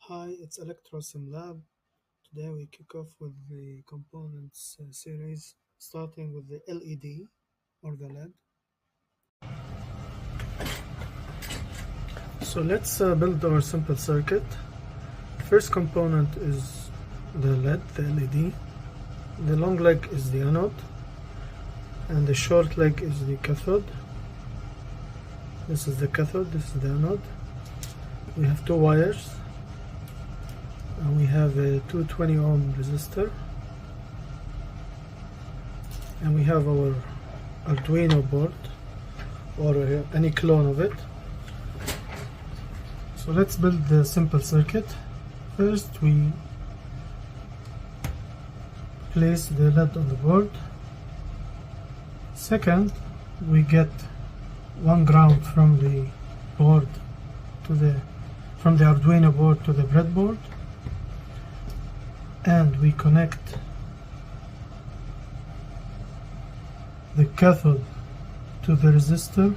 Hi, it's ElectroSimLab. Today we kick off with the components series, starting with the LED or the LED. So let's build our simple circuit. First component is the LED, the LED. The long leg is the anode, and the short leg is the cathode. This is the cathode, this is the anode. We have two wires. And we have a 220 ohm resistor, and we have our Arduino board or any clone of it. So let's build the simple circuit. First we place the LED on the board. Second, we get one ground from the board from the Arduino board to the breadboard, and we connect the cathode to the resistor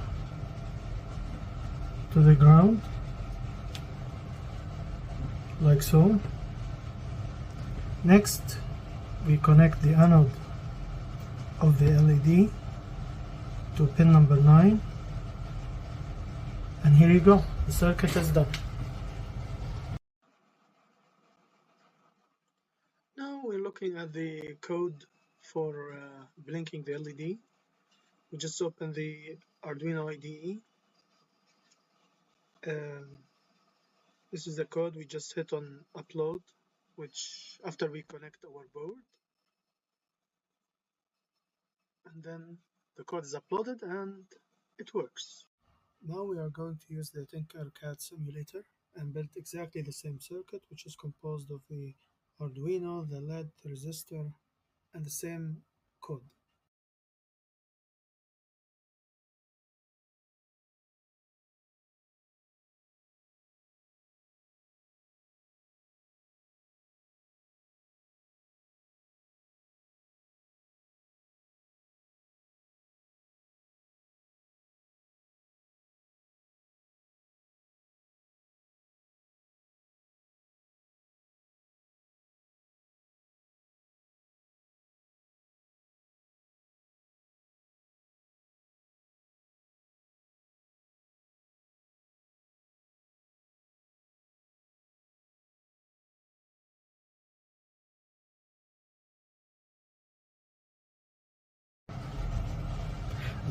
to the ground, like so. Next, we connect the anode of the LED to pin number 9, and here you go, the circuit is done. Now we're looking at the code for blinking the LED. We just open the Arduino IDE. This is the code. We just hit on upload, which after we connect our board, and then the code is uploaded and it works. Now we are going to use the Tinkercad simulator and build exactly the same circuit, which is composed of the Arduino, the LED, the resistor, and the same code.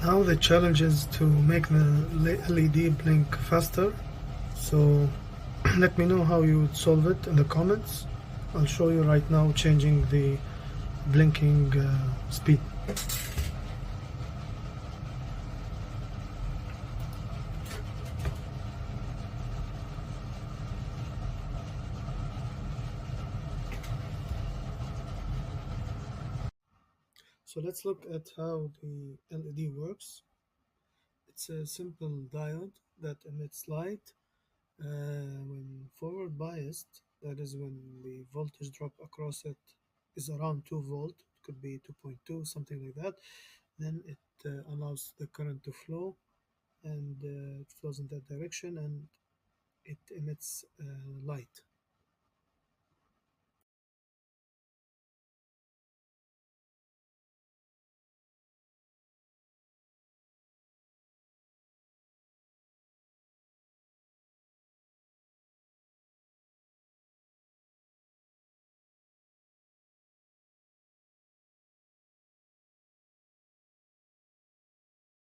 Now the challenge is to make the LED blink faster, so let me know how you would solve it in the comments. I'll show you right now changing the blinking speed. So let's look at how the LED works. It's a simple diode that emits light when forward biased, that is when the voltage drop across it is around 2 volt, it could be 2.2, something like that. Then it allows the current to flow, and it flows in that direction and it emits light.